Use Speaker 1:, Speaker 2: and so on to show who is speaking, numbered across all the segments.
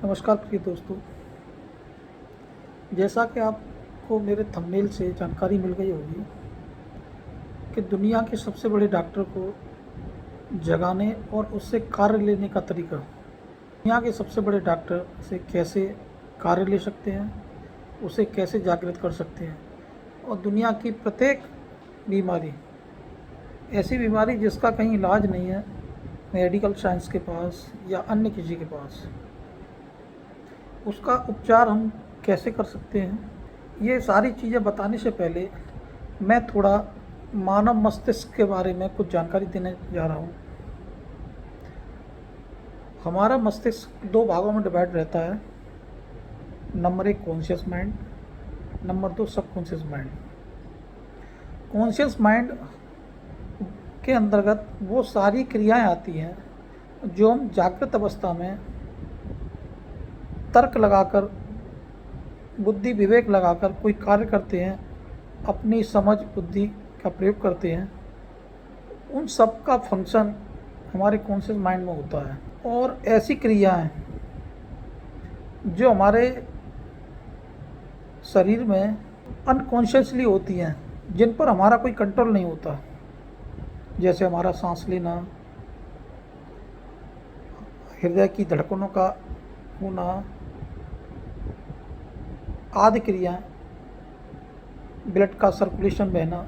Speaker 1: नमस्कार प्रिय दोस्तों। जैसा कि आपको मेरे थंबनेल से जानकारी मिल गई होगी कि दुनिया के सबसे बड़े डॉक्टर को जगाने और उससे कार्य लेने का तरीका, दुनिया के सबसे बड़े डॉक्टर से कैसे कार्य ले सकते हैं, उसे कैसे जागृत कर सकते हैं और दुनिया की प्रत्येक बीमारी, ऐसी बीमारी जिसका कहीं इलाज नहीं है मेडिकल साइंस के पास या अन्य किसी के पास, उसका उपचार हम कैसे कर सकते हैं। ये सारी चीज़ें बताने से पहले मैं थोड़ा मानव मस्तिष्क के बारे में कुछ जानकारी देने जा रहा हूँ। हमारा मस्तिष्क दो भागों में डिवाइड रहता है। Number 1 conscious mind, number 2 subconscious mind. Conscious mind के अंतर्गत वो सारी क्रियाएं आती हैं जो हम जागृत अवस्था में तर्क लगाकर, बुद्धि विवेक लगाकर कोई कार्य करते हैं, अपनी समझ बुद्धि का प्रयोग करते हैं। उन सब का फंक्शन हमारे कॉन्शियस माइंड में होता है। और ऐसी क्रियाएं जो हमारे शरीर में अनकॉन्शियसली होती हैं, जिन पर हमारा कोई कंट्रोल नहीं होता, जैसे हमारा सांस लेना, हृदय की धड़कनों का होना आदि क्रियाएं, ब्लड का सर्कुलेशन बहना,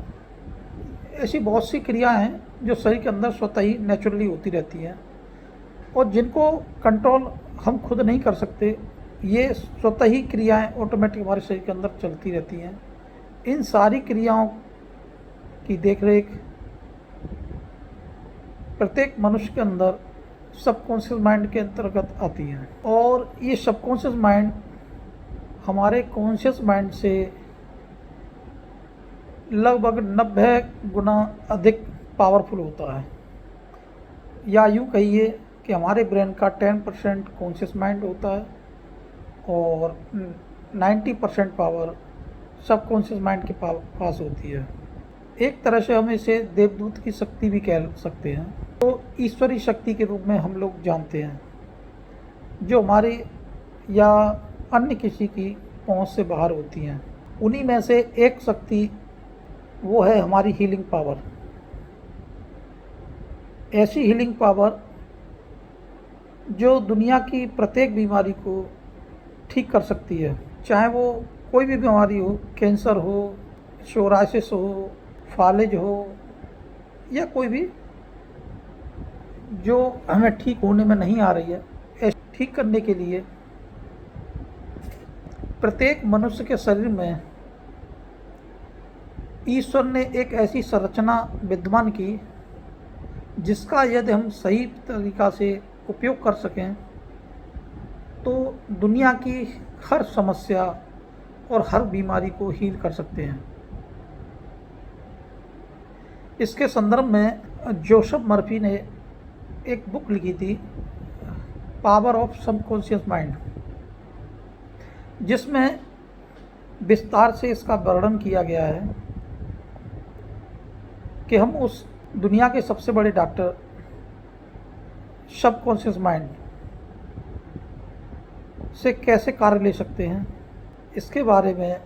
Speaker 1: ऐसी बहुत सी क्रियाएं हैं जो शरीर के अंदर स्वतः ही नेचुरली होती रहती हैं और जिनको कंट्रोल हम खुद नहीं कर सकते। ये स्वतः ही क्रियाएं ऑटोमेटिक हमारे शरीर के अंदर चलती रहती हैं। इन सारी क्रियाओं की देखरेख प्रत्येक मनुष्य के अंदर सबकॉन्शियस माइंड के अंतर्गत आती है और ये सबकॉन्शियस माइंड हमारे कॉन्शियस माइंड से लगभग 90 गुना अधिक पावरफुल होता है। या यूँ कहिए कि हमारे ब्रेन का 10% कॉन्शियस माइंड होता है और 90% पावर सबकॉन्शियस माइंड के पास होती है। एक तरह से हम इसे देवदूत की शक्ति भी कह सकते हैं, तो ईश्वरीय शक्ति के रूप में हम लोग जानते हैं, जो हमारी या अन्य किसी की पहुंच से बाहर होती हैं। उन्हीं में से एक शक्ति वो है हमारी हीलिंग पावर। ऐसी हीलिंग पावर जो दुनिया की प्रत्येक बीमारी को ठीक कर सकती है, चाहे वो कोई भी बीमारी हो, कैंसर हो, सोराइसिस हो, फालिज हो या कोई भी जो हमें ठीक होने में नहीं आ रही है। ऐसे ठीक करने के लिए प्रत्येक मनुष्य के शरीर में ईश्वर ने एक ऐसी संरचना विद्यमान की जिसका यदि हम सही तरीक़ा से उपयोग कर सकें तो दुनिया की हर समस्या और हर बीमारी को हील कर सकते हैं। इसके संदर्भ में जोसेफ मर्फी ने एक बुक लिखी थी, पावर ऑफ सबकॉन्शियस माइंड, जिसमें विस्तार से इसका वर्णन किया गया है कि हम उस दुनिया के सबसे बड़े डॉक्टर सबकॉन्शियस माइंड से कैसे कार्य ले सकते हैं। इसके बारे में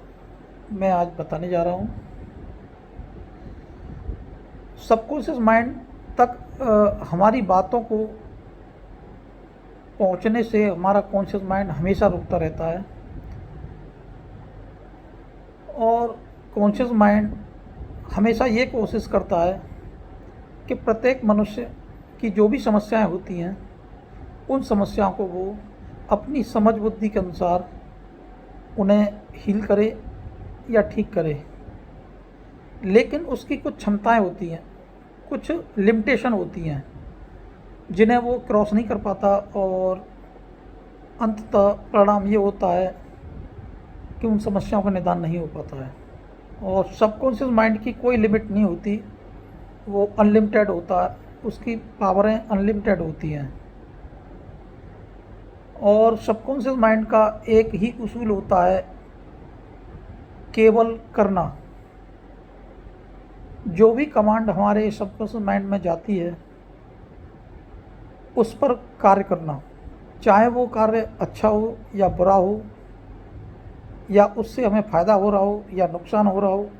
Speaker 1: मैं आज बताने जा रहा हूँ। सबकॉन्शियस माइंड तक हमारी बातों को पहुँचने से हमारा कॉन्शियस माइंड हमेशा रुकता रहता है और कॉन्शियस माइंड हमेशा ये कोशिश करता है कि प्रत्येक मनुष्य की जो भी समस्याएं होती हैं, उन समस्याओं को वो अपनी समझ बुद्धि के अनुसार उन्हें हील करे या ठीक करे। लेकिन उसकी कुछ क्षमताएं होती हैं, कुछ लिमिटेशन होती हैं जिन्हें वो क्रॉस नहीं कर पाता और अंततः परिणाम ये होता है कि उन समस्याओं का निदान नहीं हो पाता है। और सबकॉन्शियस माइंड की कोई लिमिट नहीं होती, वो अनलिमिटेड होता है, उसकी पावरें अनलिमिटेड होती हैं। और सबकॉन्शियस माइंड का एक ही उसूल होता है, केवल करना। जो भी कमांड हमारे सबकॉन्शियस माइंड में जाती है उस पर कार्य करना। चाहे वो कार्य अच्छा हो या बुरा हो, या उससे हमें फ़ायदा हो रहा हो या नुकसान हो रहा हो,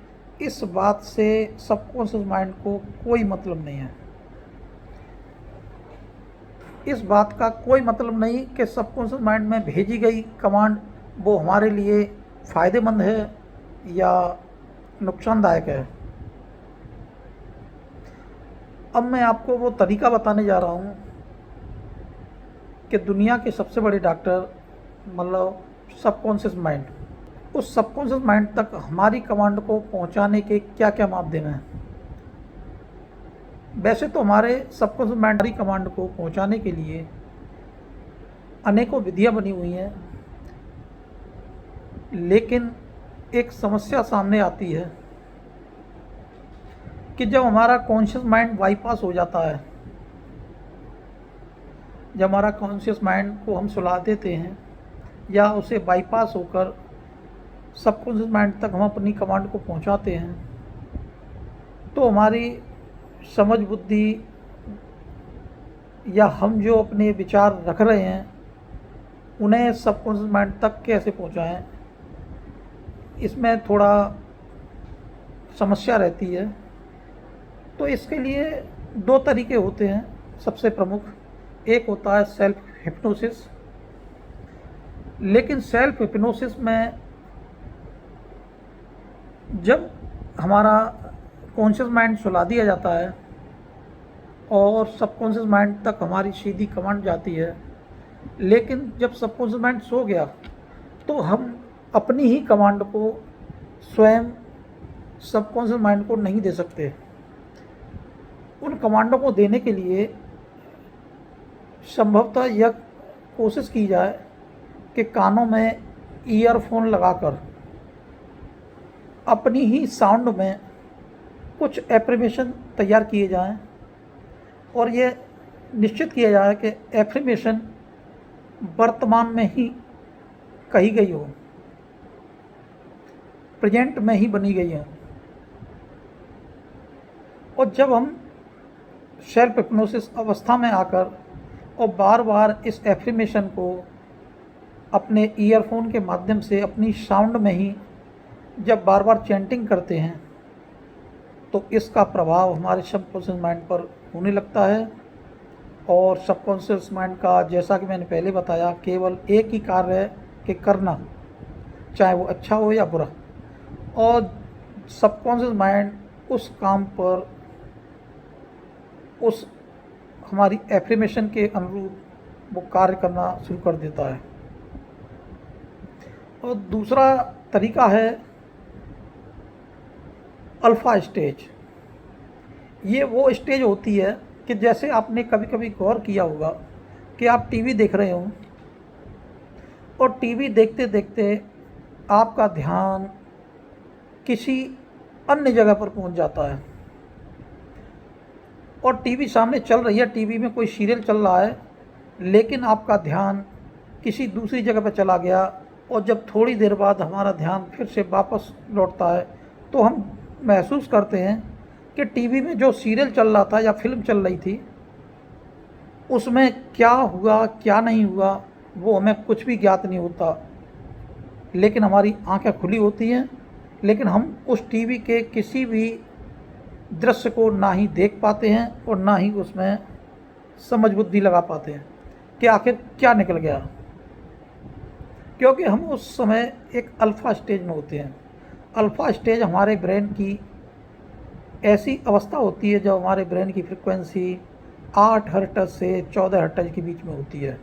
Speaker 1: इस बात से सबकॉन्शियस माइंड को कोई मतलब नहीं है। इस बात का कोई मतलब नहीं कि सबकॉन्शियस माइंड में भेजी गई कमांड वो हमारे लिए फ़ायदेमंद है या नुकसानदायक है। अब मैं आपको वो तरीका बताने जा रहा हूँ कि दुनिया के सबसे बड़े डॉक्टर मतलब सबकॉन्शियस माइंड, उस सबकॉन्शियस माइंड तक हमारी कमांड को पहुंचाने के क्या क्या माध्यम हैं। वैसे तो हमारे सबकॉन्शियस माइंड हमारी कमांड को पहुंचाने के लिए अनेकों विधियां बनी हुई हैं, लेकिन एक समस्या सामने आती है कि जब हमारा कॉन्शियस माइंड बाईपास हो जाता है, जब हमारा कॉन्शियस माइंड को हम सुला देते हैं या उसे बाईपास होकर सबकॉन्शियस माइंड तक हम अपनी कमांड को पहुंचाते हैं, तो हमारी समझ बुद्धि या हम जो अपने विचार रख रहे हैं उन्हें सबकॉन्शियस माइंड तक कैसे पहुंचाएं, इसमें थोड़ा समस्या रहती है। तो इसके लिए दो तरीके होते हैं सबसे प्रमुख। एक होता है सेल्फ हिप्नोसिस, लेकिन सेल्फ हिप्नोसिस में जब हमारा कॉन्शियस माइंड सुला दिया जाता है और सबकॉन्शियस माइंड तक हमारी सीधी कमांड जाती है, लेकिन जब सबकॉन्शियस माइंड सो गया तो हम अपनी ही कमांड को स्वयं सबकॉन्शियस माइंड को नहीं दे सकते। उन कमांडों को देने के लिए संभवतः यह कोशिश की जाए कि कानों में ईयरफोन लगाकर अपनी ही साउंड में कुछ एफर्मेशन तैयार किए जाएं और ये निश्चित किया जाए कि एफर्मेशन वर्तमान में ही कही गई हो, प्रेजेंट में ही बनी गई हो। और जब हम सेल्फ हिप्नोसिस अवस्था में आकर और बार बार इस एफर्मेशन को अपने ईयरफोन के माध्यम से अपनी साउंड में ही जब बार बार चैंटिंग करते हैं, तो इसका प्रभाव हमारे सबकॉन्शियस माइंड पर होने लगता है। और सबकॉन्शियस माइंड का, जैसा कि मैंने पहले बताया, केवल एक ही कार्य है कि करना, चाहे वो अच्छा हो या बुरा। और सबकॉन्शियस माइंड उस काम पर उस हमारी एफर्मेशन के अनुरूप वो कार्य करना शुरू कर देता है। और दूसरा तरीका है अल्फ़ा स्टेज। ये वो स्टेज होती है कि जैसे आपने कभी कभी गौर किया होगा कि आप टीवी देख रहे हो और टीवी देखते देखते आपका ध्यान किसी अन्य जगह पर पहुंच जाता है और टीवी सामने चल रही है, टीवी में कोई सीरियल चल रहा है, लेकिन आपका ध्यान किसी दूसरी जगह पर चला गया। और जब थोड़ी देर बाद हमारा ध्यान फिर से वापस लौटता है तो हम महसूस करते हैं कि टीवी में जो सीरियल चल रहा था या फिल्म चल रही थी उसमें क्या हुआ क्या नहीं हुआ वो हमें कुछ भी ज्ञात नहीं होता, लेकिन हमारी आंखें खुली होती हैं, लेकिन हम उस टीवी के किसी भी दृश्य को ना ही देख पाते हैं और ना ही उसमें समझ बुद्धि लगा पाते हैं कि आखिर क्या निकल गया, क्योंकि हम उस समय एक अल्फ़ा स्टेज में होते हैं। अल्फ़ा स्टेज हमारे ब्रेन की ऐसी अवस्था होती है जब हमारे ब्रेन की फ्रिक्वेंसी 8 हर्ट्ज़ से 14 हर्ट्ज़ के बीच में होती है।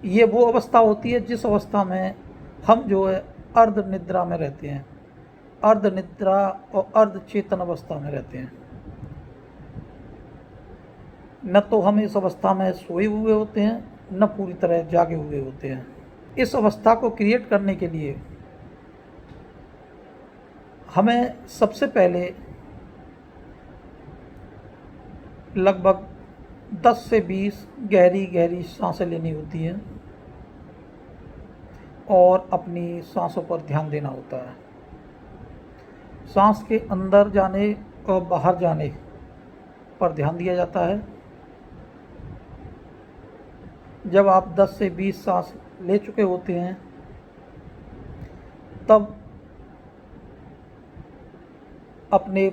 Speaker 1: ये वो अवस्था होती है जिस अवस्था में हम जो है अर्ध निद्रा में रहते हैं, अर्ध निद्रा और अर्ध चेतन अवस्था में रहते हैं। न तो हम इस अवस्था में सोए हुए होते हैं, न पूरी तरह जागे हुए होते हैं। इस अवस्था को क्रिएट करने के लिए हमें सबसे पहले लगभग 10 से 20 गहरी गहरी सांसें लेनी होती हैं और अपनी सांसों पर ध्यान देना होता है। सांस के अंदर जाने और बाहर जाने पर ध्यान दिया जाता है। जब आप 10 से 20 सांस ले चुके होते हैं तब अपने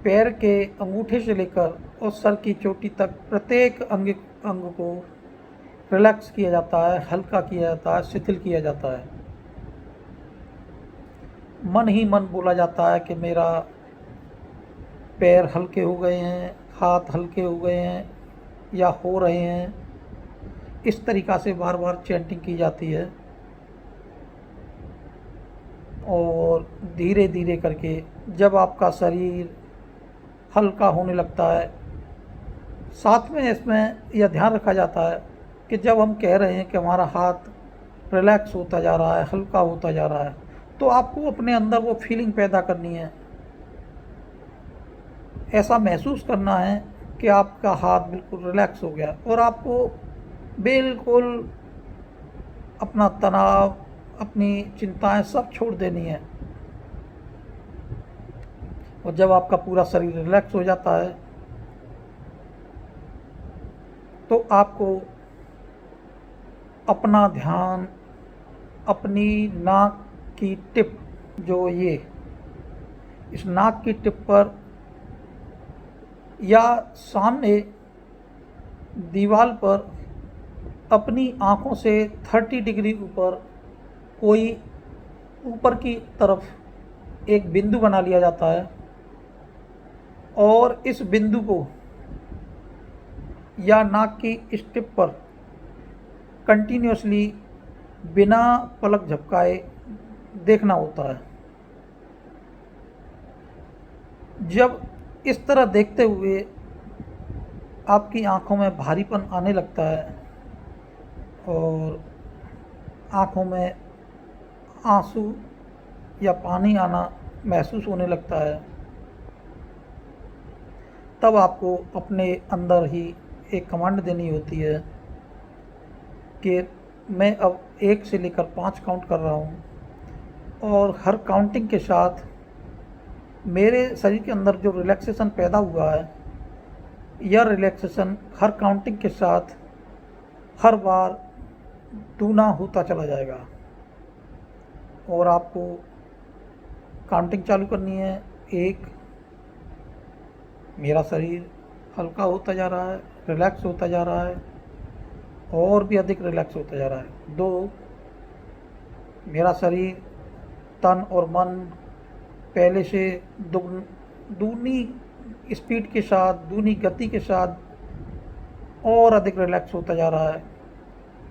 Speaker 1: पैर के अंगूठे से लेकर और सर की चोटी तक प्रत्येक अंग को रिलैक्स किया जाता है, हल्का किया जाता है, शिथिल किया जाता है। मन ही मन बोला जाता है कि मेरा पैर हल्के हो गए हैं, हाथ हल्के हो गए हैं या हो रहे हैं। इस तरीक़ा से बार बार चैंटिंग की जाती है और धीरे धीरे करके जब आपका शरीर हल्का होने लगता है, साथ में इसमें यह ध्यान रखा जाता है कि जब हम कह रहे हैं कि हमारा हाथ रिलैक्स होता जा रहा है, हल्का होता जा रहा है, तो आपको अपने अंदर वो फीलिंग पैदा करनी है, ऐसा महसूस करना है कि आपका हाथ बिल्कुल रिलैक्स हो गया और आपको बिल्कुल अपना तनाव, अपनी चिंताएं सब छोड़ देनी है। और जब आपका पूरा शरीर रिलैक्स हो जाता है तो आपको अपना ध्यान अपनी नाक की टिप, जो ये इस नाक की टिप पर या सामने दीवार पर अपनी आँखों से 30 डिग्री ऊपर कोई ऊपर की तरफ एक बिंदु बना लिया जाता है और इस बिंदु को या नाक की इस टिप पर कंटिन्यूसली बिना पलक झपकाए देखना होता है। जब इस तरह देखते हुए आपकी आँखों में भारीपन आने लगता है और आँखों में आंसू या पानी आना महसूस होने लगता है, तब आपको अपने अंदर ही एक कमांड देनी होती है कि मैं अब 1 से लेकर 5 काउंट कर रहा हूँ और हर काउंटिंग के साथ मेरे शरीर के अंदर जो रिलैक्सेशन पैदा हुआ है, यह रिलैक्सेशन हर काउंटिंग के साथ हर बार दूना होता चला जाएगा। और आपको काउंटिंग चालू करनी है। 1, मेरा शरीर हल्का होता जा रहा है, रिलैक्स होता जा रहा है और भी अधिक रिलैक्स होता जा रहा है। 2, मेरा शरीर, तन और मन पहले से दूनी स्पीड के साथ, दूनी गति के साथ और अधिक रिलैक्स होता जा रहा है।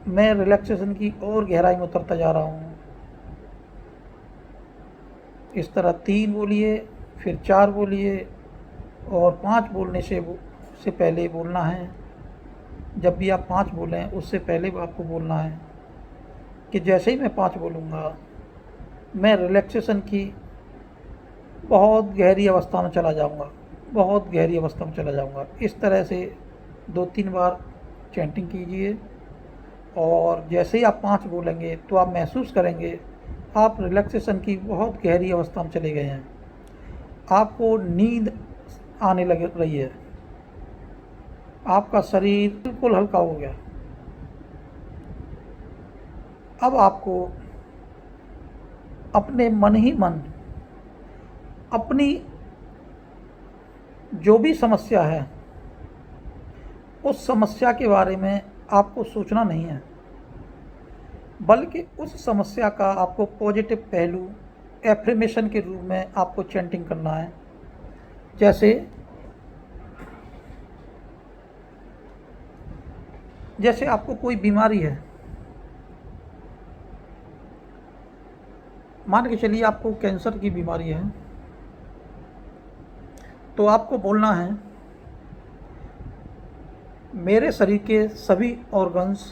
Speaker 1: मैं रिलैक्सेशन की और गहराई में उतरता जा रहा हूँ। इस तरह 3 बोलिए, फिर 4 बोलिए और 5 बोलने से पहले बोलना है। जब भी आप 5 बोलें उससे पहले आपको बोलना है कि जैसे ही मैं 5 बोलूँगा मैं रिलैक्सेशन की बहुत गहरी अवस्था में चला जाऊँगा, बहुत गहरी अवस्था में चला जाऊँगा। इस तरह से 2-3 बार चैंटिंग कीजिए और जैसे ही आप 5 बोलेंगे तो आप महसूस करेंगे आप रिलैक्सेशन की बहुत गहरी अवस्था में चले गए हैं। आपको नींद आने लग रही है, आपका शरीर बिल्कुल हल्का हो गया। अब आपको अपने मन ही मन अपनी जो भी समस्या है उस समस्या के बारे में आपको सोचना नहीं है, बल्कि उस समस्या का आपको पॉजिटिव पहलू एफर्मेशन के रूप में आपको चैंटिंग करना है। जैसे आपको कोई बीमारी है, मान के चलिए आपको कैंसर की बीमारी है, तो आपको बोलना है मेरे शरीर के सभी ऑर्गन्स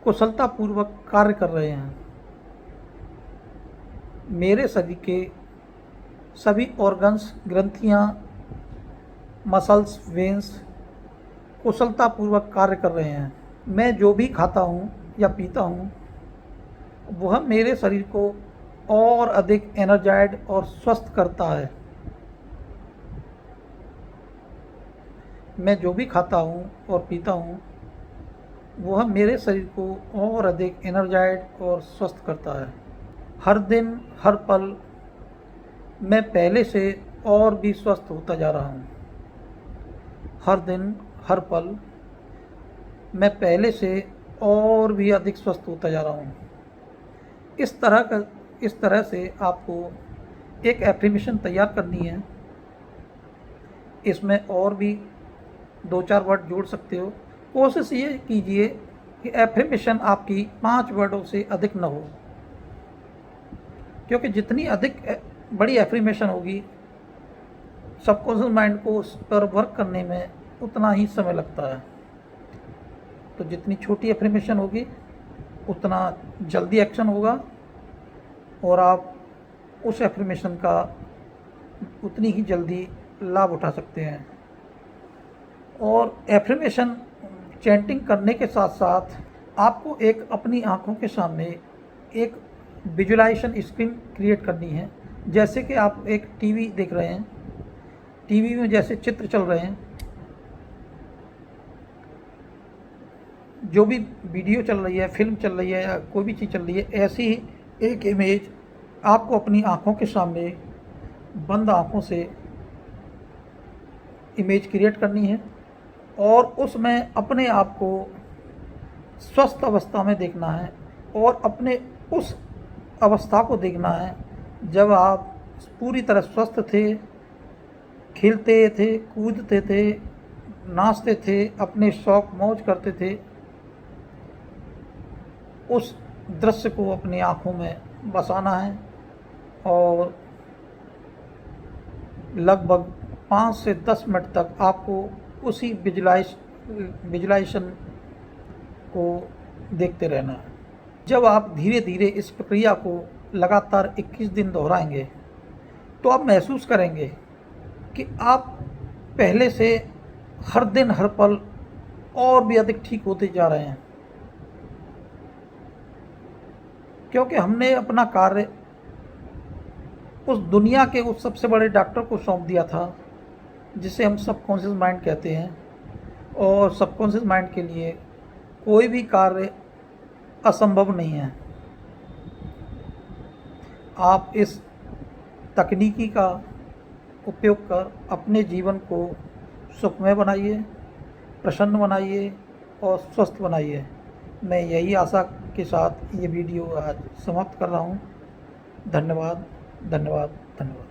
Speaker 1: कुशलतापूर्वक कार्य कर रहे हैं। मेरे शरीर के सभी ऑर्गन्स, ग्रंथियाँ, मसल्स, वेन्स कुशलतापूर्वक कार्य कर रहे हैं। मैं जो भी खाता हूँ या पीता हूँ वह मेरे शरीर को और अधिक एनर्जाइड और स्वस्थ करता है। मैं जो भी खाता हूँ और पीता हूँ वह मेरे शरीर को और अधिक एनर्जाइज्ड और स्वस्थ करता है। हर दिन हर पल मैं पहले से और भी स्वस्थ होता जा रहा हूँ। हर दिन हर पल मैं पहले से और भी अधिक स्वस्थ होता जा रहा हूँ। इस तरह से आपको एक एफर्मेशन तैयार करनी है। इसमें और भी 2-4 वर्ड जोड़ सकते हो। कोशिश ये कीजिए कि एफर्मेशन आपकी 5 वर्डों से अधिक न हो, क्योंकि जितनी अधिक बड़ी एफर्मेशन होगी, सबकॉन्शियस माइंड को उस पर वर्क करने में उतना ही समय लगता है। तो जितनी छोटी एफर्मेशन होगी उतना जल्दी एक्शन होगा और आप उस एफर्मेशन का उतनी ही जल्दी लाभ उठा सकते हैं। और एफर्मेशन चैंटिंग करने के साथ साथ आपको एक अपनी आँखों के सामने एक विजुलाइजेशन स्क्रीन क्रिएट करनी है। जैसे कि आप एक टीवी देख रहे हैं, टीवी में जैसे चित्र चल रहे हैं, जो भी वीडियो चल रही है, फिल्म चल रही है या कोई भी चीज़ चल रही है, ऐसी ही एक इमेज आपको अपनी आँखों के सामने बंद आँखों से इमेज क्रिएट करनी है और उसमें अपने आप को स्वस्थ अवस्था में देखना है और अपने उस अवस्था को देखना है जब आप पूरी तरह स्वस्थ थे, खेलते थे, कूदते थे, नाचते थे, अपने शौक मौज करते थे। उस दृश्य को अपनी आँखों में बसाना है और लगभग 5 से 10 मिनट तक आपको उसी विजुलाइजेशन को देखते रहना है। जब आप धीरे धीरे इस प्रक्रिया को लगातार 21 दिन दोहराएंगे तो आप महसूस करेंगे कि आप पहले से हर दिन हर पल और भी अधिक ठीक होते जा रहे हैं, क्योंकि हमने अपना कार्य उस दुनिया के उस सबसे बड़े डॉक्टर को सौंप दिया था जिसे हम सबकॉन्शियस माइंड कहते हैं। और सबकॉन्शियस माइंड के लिए कोई भी कार्य असंभव नहीं है। आप इस तकनीकी का उपयोग कर अपने जीवन को सुखमय बनाइए, प्रसन्न बनाइए और स्वस्थ बनाइए। मैं यही आशा के साथ ये वीडियो आज समाप्त कर रहा हूँ। धन्यवाद, धन्यवाद, धन्यवाद।